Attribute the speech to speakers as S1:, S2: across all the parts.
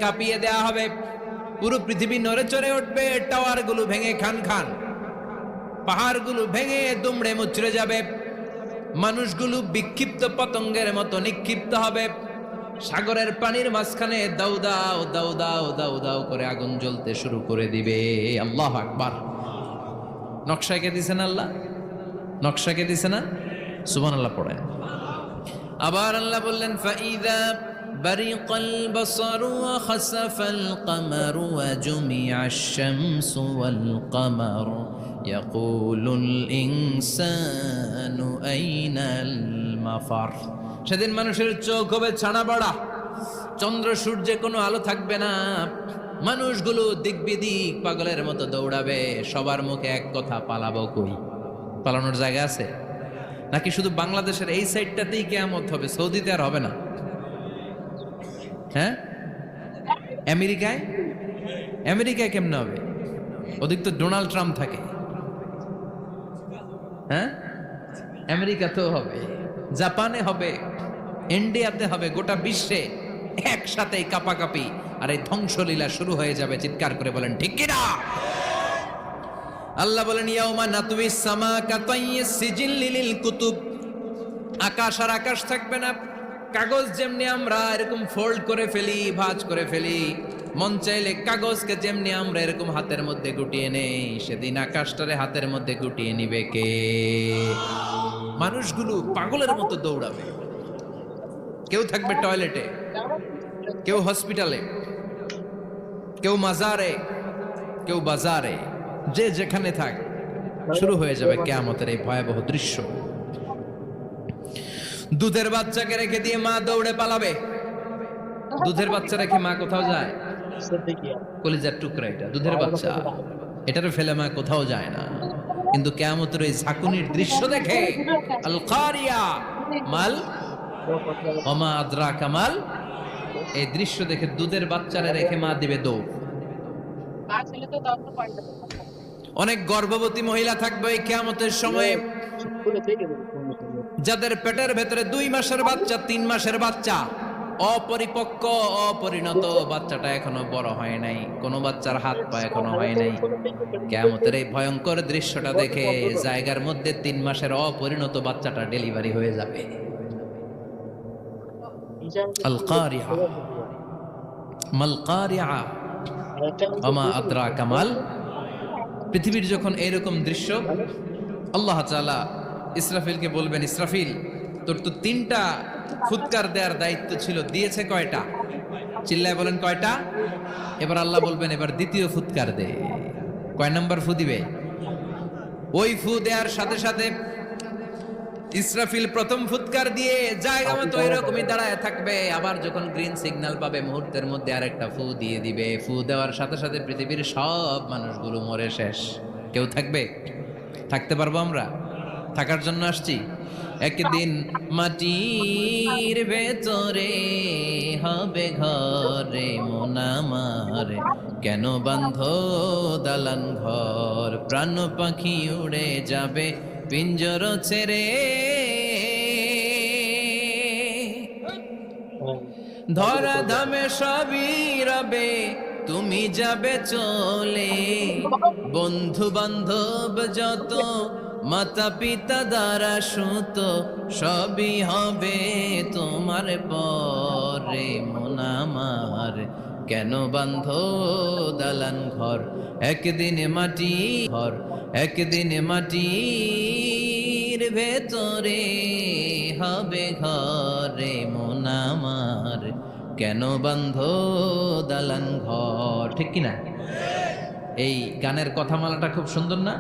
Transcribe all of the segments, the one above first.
S1: কাঁপিয়ে দেয়া হবে, পুরো পৃথিবী নড়ে চড়ে উঠবে, টাওয়ার গুলো ভেঙে খান খান, পাহাড় গুলো ভেঙে দুমড়ে মুচড়ে যাবে, মানুষগুলো বিক্ষিপ্ত পতঙ্গের মতো নিক্ষিপ্ত হবে, সাগরের পানির মাঝখানে দাউ দাউ দাউ দাউ দাউ দাউ করে আগুন জ্বলতে শুরু করে দিবে। আল্লাহ আকবার। নকশা কে দিছেন আল্লাহ? নকশা কে দিছে না? সুবহানাল্লাহ পড়েন। আবার আল্লাহ বললেন ফাইদা বারিকাল বাসারু ওয়া খাসাফাল কামারু ওয়া জুমিআশ শামসু ওয়াল কামারু ইয়াকুলুল ইনসানু আইনাল মাফার। সেদিন মানুষের চোখ হবে ছানা বড়া, চন্দ্র সূর্যে কোনো আলো থাকবে না, মানুষগুলো দিক বিদিক পাগলের মতো দৌড়াবে, সবার মুখে এক কথা, পালাবো কই? পালানোর জায়গা আছে নাকি শুধু বাংলাদেশের এই সাইডটাতেই কিয়ামত হবে? সৌদিতে আর হবে না? হ্যাঁ, আমেরিকায়? আমেরিকায় কেমনে হবে? ওদিক তো ডোনাল্ড ট্রাম্প থাকে। হ্যাঁ, আমেরিকাতেও হবে, জাপানে হবে, ইন্ডিয়াতে হবে, গোটা বিশ্বে একসাথে কাপাকাপি আর এই ধ্বংসলীলা শুরু হয়ে যাবে। চিৎকার করে বলেন ঠিক কিনা? আল্লাহ বলেন ইয়াউমা নাতুইস সামা কাতাইয়িস সিজিল্লি লিল কুতুব। আকাশ আর আকাশ থাকবে না, কাগজ যেমনি আমরা এরকম ফোল্ড করে ফেলি, ভাঁজ করে ফেলি, মন চাইলে কাগজকে যেমনি আমরা এরকম হাতের মধ্যে গুটিয়ে নেই, সেদিন আকাশটারে হাতের মধ্যে গুটিয়ে নিবে কে? মানুষগুলো পাগলের মতো দৌড়াবে। কেউ থাকবে টয়লেটে, কেউ হসপিটালে, কেউ মাজারে, কেউ বাজারে, যে যেখানে থাক, শুরু হয়ে যাবে কিয়ামতের এই ভয়াবহ দৃশ্য। দুধের বাচ্চাকে রেখে দিয়ে মা দৌড়ে পালাবে। দুধের বাচ্চা রেখে মা কোথাও যায়? কলিজার টুকরা এটা, দুধের বাচ্চা, এটারে ফেলে মা কোথাও যায় না। কিন্তু কিয়ামতের এই ঝাঁকুনির দৃশ্য দেখে আল কারিয়া মাল ওমা আদরাকা মাল, এই দৃশ্য দেখে দুধের বাচ্চারে রেখে মা দিবে দৌড়। অনেক গর্ভবতী মহিলা থাকবে এই কিয়ামতের সময়ে, যাদের পেটের ভেতরে 2 মাসের বাচ্চা, 3 মাসের বাচ্চা, অপরিপক্ক অপরিণত, বাচ্চাটা এখনো বড় হয় নাই, কোন বাচ্চার হাত পা এখনো হয় নাই। কিয়ামতের এই ভয়ঙ্কর দৃশ্যটা দেখে জায়গার মধ্যে 3 মাসের অপরিণত বাচ্চাটা ডেলিভারি হয়ে যাবে। আল কারিয়া মাল কারিয়া ওমা আদরাকা মাল। পৃথিবীর যখন এইরকম দৃশ্য, আল্লাহ তাআলা ইসরাফিলকে বলবেন, ইসরাফিল তোর তো 3টা ফুৎকার দেওয়ার দায়িত্ব ছিল, দিয়েছে কয়টা? চিল্লায় বলেন কয়টা? এবার আল্লাহ বলবেন এবার দ্বিতীয় ফুৎকার দে। কয় নাম্বার ফু দিবে? ওই ফু দেওয়ার সাথে সাথে ইসরাফিল প্রথম ফুৎকার দিয়ে জায়গা মতো এরকমই দাঁড়ায় থাকবে, আবার যখন গ্রিন সিগন্যাল পাবে মুহূর্তের মধ্যে আরেকটা ফু দিয়ে দিবে। ফু দেওয়ার সাথে সাথে পৃথিবীর সব মানুষগুলো মরে শেষ। কেউ থাকবে? থাকতে পারবো আমরা? থাকার জন্য আসছি। একদিন মাটির ভেতরে হবে ঘরে মন আমার, কেন বান্ধ দালান ঘর, প্রাণ পাখি উড়ে যাবে পিঞ্জর ছেড়ে, ধরা ধামে সবই রবে তুমি যাবে চলে, বন্ধু বান্ধব যত মাতা পিতা দ্বারা সুত সবই হবে তোমার পরে মন আমার, কেন বান্ধ দালান ঘর, একদিন মাটি ঘর, একদিন মাটির ভেতরে হবে ঘরে মন আমার, কেন বান্ধ দালান ঘর। ঠিক কিনা? এই গানের কথামালাটা খুব সুন্দর না?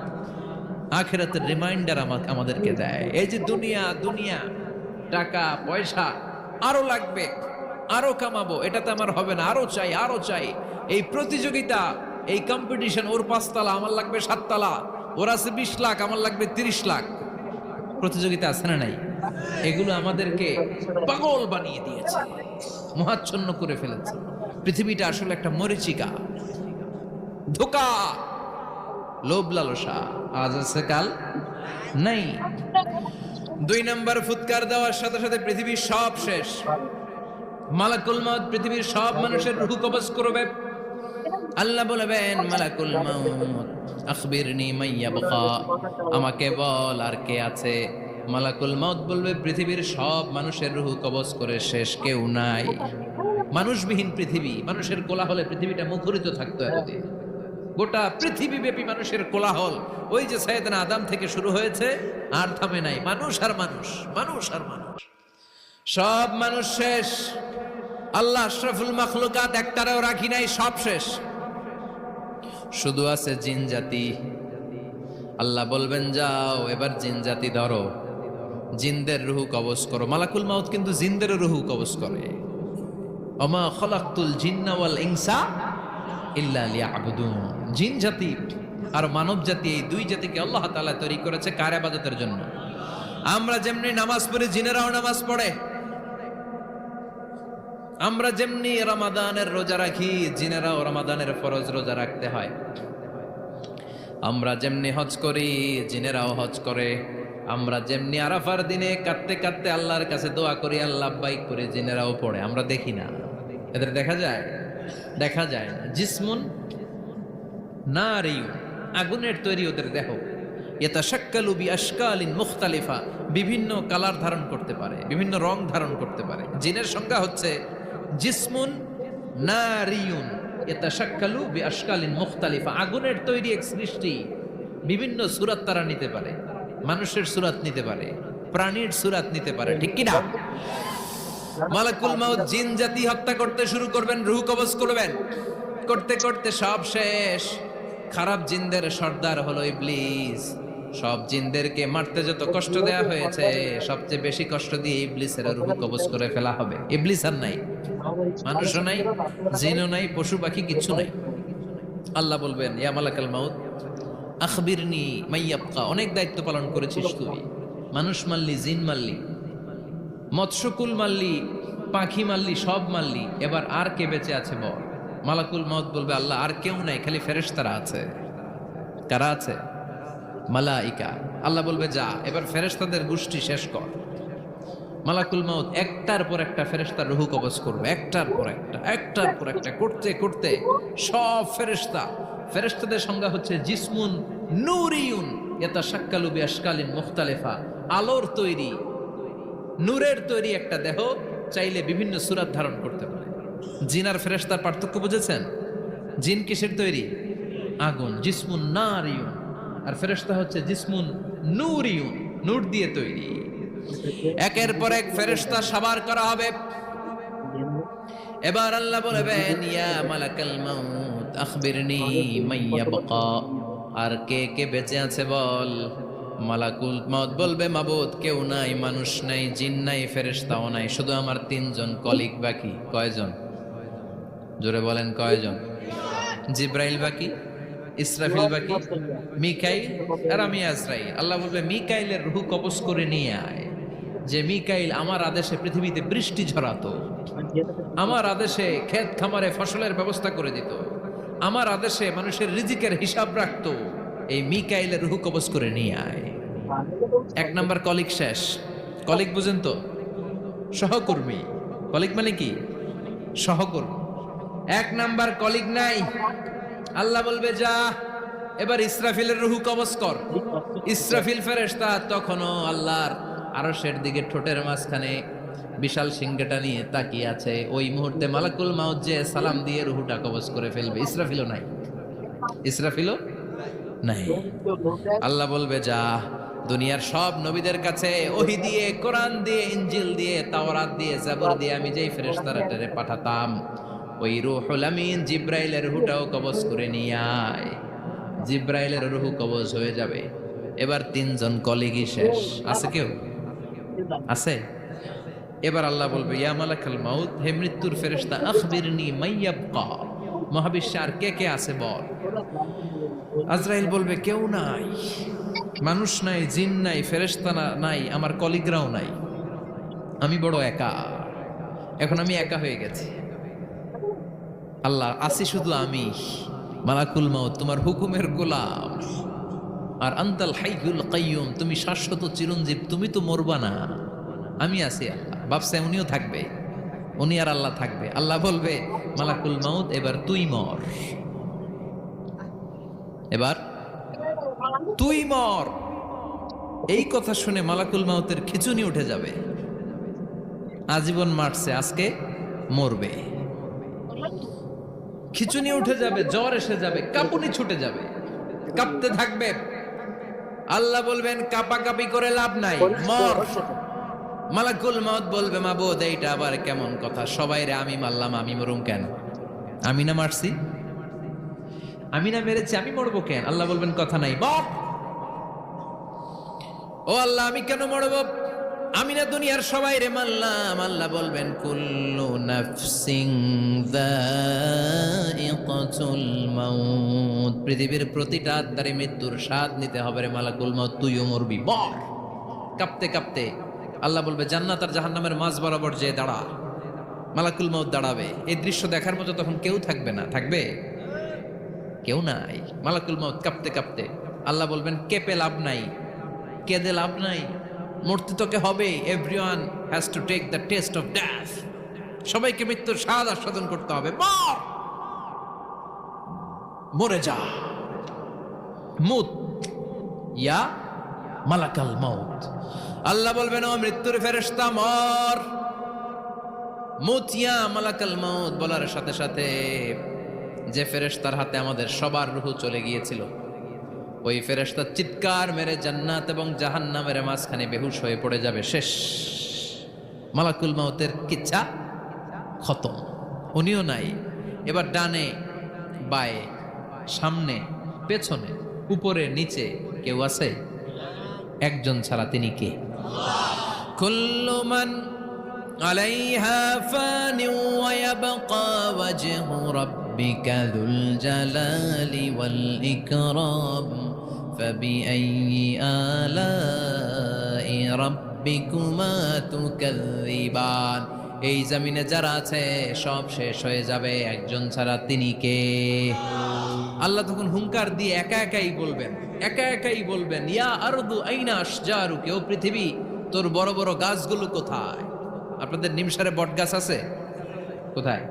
S1: আখিরাতের রিমাইন্ডার আমাদেরকে দেয়। এই যে দুনিয়া দুনিয়া, টাকা পয়সা আরো লাগবে, আরো কামাবো, এটাতে আমার হবে না, আরো চাই আরো চাই। এই প্রতিযোগিতা, এই কম্পিটিশন, ওর 5 তালা আমার লাগবে 7 তালা, ওর আছে 20 লাখ আমার লাগবে 30 লাখ, প্রতিযোগিতা আছে না নাই? এগুলো আমাদেরকে পাগল বানিয়ে দিয়েছে, মোহাচ্ছন্ন করে ফেলেছে। পৃথিবীটা আসলে একটা মরিচিকা, ধোঁকা, লোভ লালসা, আজ আছে কাল নাই। 2 নাম্বার ফুৎকার দেওয়ার সাথে সাথে পৃথিবীর সব শেষ। মালাকুল মাউত পৃথিবীর সব মানুষের রূহ কবজ করবে। আল্লাহ বলবেন মালাকুল মাউত আখবিরনি মাইয়াবকা, আমাকে বল আর কে আছে। মালাকুল মাউত বলবে পৃথিবীর সব মানুষের রূহ কবজ করে শেষ কেউ নাই। মানুষবিহীন পৃথিবী, মানুষের কোলাহলে পৃথিবীটা মুখরিত থাকতো এতদিন। গোটা পৃথিবী ব্যাপী মানুষের কোলাহল, ওই যে সাইয়েদনা আদম থেকে শুরু হয়েছে আর থামে নাই। মানুষ আর মানুষ, মানুষ আর মানুষ, সব মানুষ শেষ। আল্লাহ আশরাফুল মাখলুকাত একটারেও রাখি নাই, সব শেষ। শুধু আছে জিন জাতি। আল্লাহ বলবেন যাও এবার জিন জাতি ধরো, জিনদের রুহু কবজ করো। মালাকুল মাউত কিন্তু জিনদের রুহু কবজ করে। ওমা খলাকতুল জিন্না ওয়াল ইনসা ইল্লা লিয়াবুদুন। জিন জাতি আর মানব জাতি, এই দুই জাতিকে আল্লাহ তাআলা তৈরি করেছে কার ইবাদতের জন্য। আমরা যেমনি নামাজ পড়ি, জিনেরাও নামাজ পড়ে। আমরা যেমনি রমাদানের রোজা রাখি, জিনেরাও রমাদানের ফরজ রোজা রাখতে হয়। আমরা যেমনি হজ করি, জিনেরাও হজ করে। আমরা যেমনি আরাফার দিনে কাঁদতে কাঁদতে আল্লাহর কাছে দোয়া করি, আল্লাহ বাইক করে, জিনেরাও পড়ে। আমরা দেখি না, এদের দেখা যায়? দেখা যায় না। জিসমুন নারিয়ুন, আগুনের তৈরি ওদের দেহ। ইয়াতাশাক্কালু বিআশকালিন মুখতালিফা, বিভিন্ন কালার ধারণ করতে পারে, বিভিন্ন রং ধারণ করতে পারে। জিনের সংজ্ঞা হচ্ছে জিসমুন নারিয়ুন ইয়াতাশাক্কালু বিআশকালিন মুখতালিফা, আগুনের তৈরি এক সৃষ্টি। বিভিন্ন সূরত তারা নিতে পারে, মানুষের সূরত নিতে পারে, প্রাণীর সূরত নিতে পারে, ঠিক কি না? মালাকুল মাউত জিন জাতি হত্যা করতে শুরু করবেন, রূহ কবজ করবেন। করতে করতে সব শেষ। খারাপ জিনদের সর্দার হলো ইবলিস। সব জিনদেরকে মারতে যত কষ্ট দেয়া হয়েছে, সবচেয়ে বেশি কষ্ট দিয়ে ইবলিসের রূহ কবজ করে ফেলা হবে। ইবলিস আর নাই, মানুষও নাই, জিনও নাই, পশু পাখি কিচ্ছু নাই। আল্লাহ বলবেন ইয়া মালাকাল মাউত আখবিরনি মাইয়াবকা, অনেক দায়িত্ব পালন করেছিস তুই। মানুষ মারলি, জিন মারলি, মৎস্যকুল মারলি, পাখি মারলি, সব মারলি, এবার আর কে বেঁচে আছে বল। মালাকুল মাউত বলবে আল্লাহ আর কেউ নাই, খালি ফেরেশতারা আছে। কারা আছে? মালাইকা। আল্লাহ বলবে যা এবার ফেরেশতাদের গোষ্ঠী শেষ কর। মালাকুল মাউত একটার পর একটা ফেরেশতার রূহ কবজ করবে, একটার পর একটা, একটার পর একটা করতে করতে সব ফেরেশতা। ফেরেশতাদের সংজ্ঞা হচ্ছে জিসমুন নূরিয়ুন ইয়াতাশাক্কালু বিআশকালিন মুখতালিফা, আলোর তৈরি, নূরের তৈরি একটা দেহ, চাইলে বিভিন্ন সূরত ধারণ করতে পারে। জিন আর ফেরেশতার পার্থক্য বুঝেছেন? জিন কিসের তৈরি? আগুন, জিসমুন নারিয়ুন। আর ফেরেশতা হচ্ছে জিসমুন নূরিয়ুন, নূর দিয়ে তৈরি। একের পর এক ফেরেশতা সাবার করা হবে। এবার আল্লাহ বলবেন ইয়া মালাকাল মাউত আখবিরনি মাইয়াবকা, আর কে কে বেঁচে আছে বল। মালাকুল মাউত বলবে মাবুদ কেউ নাই, মানুষ নাই, জিন নাই, ফেরেশতাও নাই, শুধু আমার তিনজন কলিগ বাকি। কয়জন? জোরে বলেন কয়জন? জিব্রাইল বাকি, ইসরাফিল বাকি, মিকাইল আর আমি আজরাইল। আল্লাহ বলবে মিকাইলের রূহ কবজ করে নিয়ে আয়। যে মিকাইল আমার আদেশে পৃথিবীতে বৃষ্টি ঝরাতো, আমার আদেশে ক্ষেত খামারে ফসলের ব্যবস্থা করে দিত, আমার আদেশে মানুষের রিজিকের হিসাব রাখতো, এই মিকাইলের রূহ কবজ করে নিয়ে আয়। এক নাম্বার কলিগ শেষ। কলিগ বুঝেন তো? সহকর্মী। কলিগ মানে কি? সহকর্মী। এক নাম্বার কলিগ নাই। আল্লাহ বলবে যা এবার ইসরাফিলের রূহ কবজ কর। ইসরাফিল ফেরেশতা তখনও আল্লাহর আরশের দিকে ঠোঁটের মাঝখানে বিশাল সিংহটা নিয়ে তাকিয়ে আছে। ওই মুহূর্তে মালাকুল মাউত যে সালাম দিয়ে রূহটা কবজ করে ফেলবে। ইসরাফিলও নাই, ইসরাফিলও নাই। আল্লাহ বলবে যা দুনিয়ার সব নবীদের কাছে ওহী দিয়ে, কোরআন দিয়ে, ইনজিল দিয়ে, তাওরাত দিয়ে, জাবুর দিয়ে আমি যেই ফেরেশতারা পাঠাতাম, ওই রূহুল আমিন জিব্রাইলের রূহটাও কবজ করে নিয়ে আয়। জিব্রাইলের রূহ কবজ হয়ে যাবে। এবার তিনজন কলিগই শেষ। আছে কেউ? আছে? এবার আল্লাহ বলবে ইয়া মালাকাল মাউত, হে মৃত্যুর ফেরেশতা আখবিরনি মাইয়াবকা, মহাবিশ্বে আর কে কে আছে বল। আজরাইল বলবে কেউ নাই, মানুষ নাই, জিন নাই, ফেরেশতা নাই, আমার কলিগরাও নাই, আমি বড় একা। এখন আমি একা হয়ে গেছি। আল্লাহ আসি শুধু আমি। মালাকুল মাউত তোমার হুকুমের গোলাম, আর আনতাল হাইয়ুল কাইয়ুম, তুমি শাশ্বত চিরঞ্জীব, তুমি তো মরবা না, আমি আছি। আল্লাহ ভাবছে উনিও থাকবে, উনি আর আল্লাহ থাকবে। আল্লাহ বলবে মালাকুল মাউত এবার তুই মর, এবার তুই মর। এই কথা শুনে মালাকুল মাউতের খিচুনি উঠে যাবে। আজীবন মারছে, আজকে মরবে। খিচুনি উঠে যাবে, জ্বর এসে যাবে, কাঁপুনি ছুটে যাবে, কাঁপতে থাকবে। আল্লাহ বলবেন কাঁপাকাঁপি করে লাভ নাই, মর। মালাকুল মাউত বলবে মাবুদ এইটা আবার কেমন কথা, সবাই রে আমি মারলাম, আমি মরুম কেন? আমি না মারছি, আমি না মেরেছি, আমি মরবো কেন? আল্লাহ বলবেন কথা নাই, মর। ও আল্লাহ আমি কেন মরবো? আমি না দুনিয়ার সবাই রে মারলাম। আল্লাহ বলবেন কুল্লু নাফসিন যায়িকাতুল মাউত, পৃথিবীর প্রতিটা আত্মারে মৃত্যুর স্বাদ নিতে হবে রে মালাকুল মাউত, তুইও মরবি, মর। কাঁপতে কাঁপতে আল্লাহ বলবে জান্নাত আর জাহান্নামের মাঝ বরাবর যে দাঁড়া। মালাকুল মাউত দাঁড়াবে, এই দৃশ্য দেখার মতো তখন কেউ থাকবে না, থাকবে কেউ নাই। মালাকুল মাউত কাঁপতে কাঁপতে আল্লাহ বলবেন কেঁপে লাভ নাই, কেঁদে লাভ নাই, মরতে তোকে হবে। Everyone has to take the taste of death, সবাইকে মৃত্যুর স্বাদ আস্বাদন করতে হবে। মর, মরে যা, মুত ইয়া মালাকাল মাউত। আল্লাহ বলবেন ও মৃত্যুর ফেরেশতা মর, মুত ইয়া মালাকাল মাউত। বলার সাথে সাথে যে ফেরেশতার হাতে আমাদের সবার রূহ চলে গিয়েছিল, ওই ফেরেশতা চিৎকার মেরে জান্নাত এবং জাহান্নামের মাঝখানে বেহুশ হয়ে পড়ে যাবে, শেষ। মালাকুল মাউতের কিচ্ছা খতম, উনিও নাই। এবার ডানে বায়ে সামনে পেছনে উপরে নিচে কেউ আছে? একজন ছাড়া, তিনি কে? কুল্লু মান আলাইহা ফানি ওয়া ইয়াবকা ওয়াজহু রাব্বিকা যুল জালালি ওয়াল ইকরাম ফাবিআইয়ি আলাই রাব্বিকুমা তুকাযযিবান। এই জমিনে যারা আছে সব শেষ হয়ে যাবে, একজন ছাড়া, তিনি কে? আল্লাহ তখন হুঙ্কার দিয়ে একা একাই বলবেন, একা একাই বলবেন ইয়া আরদু আইনা আশজারুকি, ও পৃথিবী তোর বড় বড় গাছগুলো কোথায়? আপনাদের নিমসারে বট গাছ আছে? কোথায়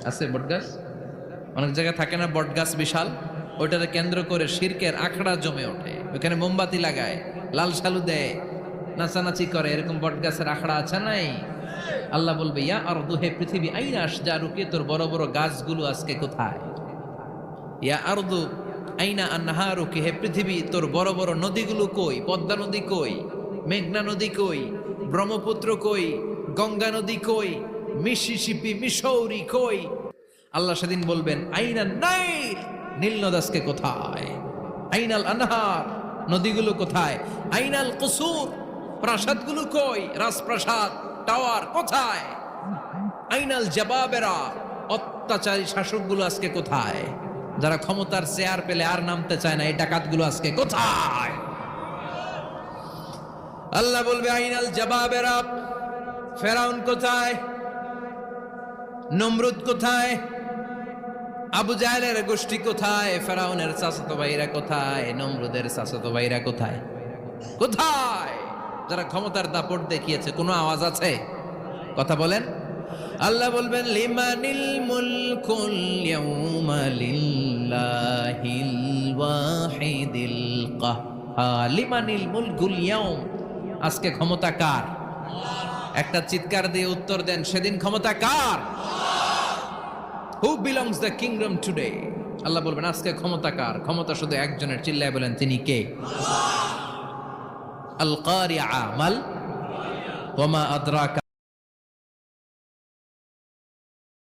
S1: আছে বট গাছ? অনেক জায়গায় থাকে না বট গাছ বিশাল, ওইটাকে কেন্দ্র করে শিরকের আখড়া জমে ওঠে, ওখানে মোমবাতি লাগায়, লাল সালু দেয়, নাচানাচি করে, এরকম বট গাছের আখড়া আছে নাই? আল্লাহ বলবে ইয়া আরদু, হে পৃথিবী, আইনা আশজারুকি, তোর বড় বড় গাছগুলো আজকে কোথায়? ইয়া আরদু আইনা আনহারুকি, হে পৃথিবী তোর বড় বড় নদীগুলো কই? পদ্মা নদী কই? মেঘনা নদী কই? ব্রহ্মপুত্র কই? গঙ্গা নদী কই? মিসিসিপি, মিসৌরি কই? আল্লাহ সেদিন বলবেন আইনান নাইল, নীল নদ আজকে কোথায়? আইনাল আনহার, নদীগুলো কোথায়? আইনাল কুসুর, প্রাসাদগুলো কই? রাজপ্রাসাদ, টাওয়ার কোথায়? আইনাল জাবাবেরা, অত্যাচারী শাসকগুলো আজকে কোথায়? যারা ক্ষমতার চেয়ার পেলে আর নামতে চায় না, এই ডাকাতগুলো আজকে কোথায়? আল্লাহ বলবে আইনাল জাবাবেরা, ফেরাউন কোথায়? নমরুদ কোথায়? আবু জাহেলের গোষ্ঠী কোথায়? ফেরাউনের চাচাতো ভাইরা কোথায়? নমরুদের চাচাতো ভাইরা কোথায়? কোথায়? যারা ক্ষমতার দাপট দেখিয়েছে, কোনো আওয়াজ আছে? কথা বলেন। আল্লাহ বলবেন লিমানিল মুলকুল ইয়াউমা লিল্লাহিল ওয়াহিদিল কাহ্হার, লিমানিল মুলকুল ইয়াউম, আজকে ক্ষমতা কার? একটা চিৎকার দিয়ে উত্তর দেন, সেদিন ক্ষমতা কার? Who belongs the kingdom today? Allah বলবেন আজকে ক্ষমতা কার? ক্ষমতা শুধু একজনের, চিল্লায় বলেন তিনি কে? আল কারিআ মাল ওয়া মা আদরাকা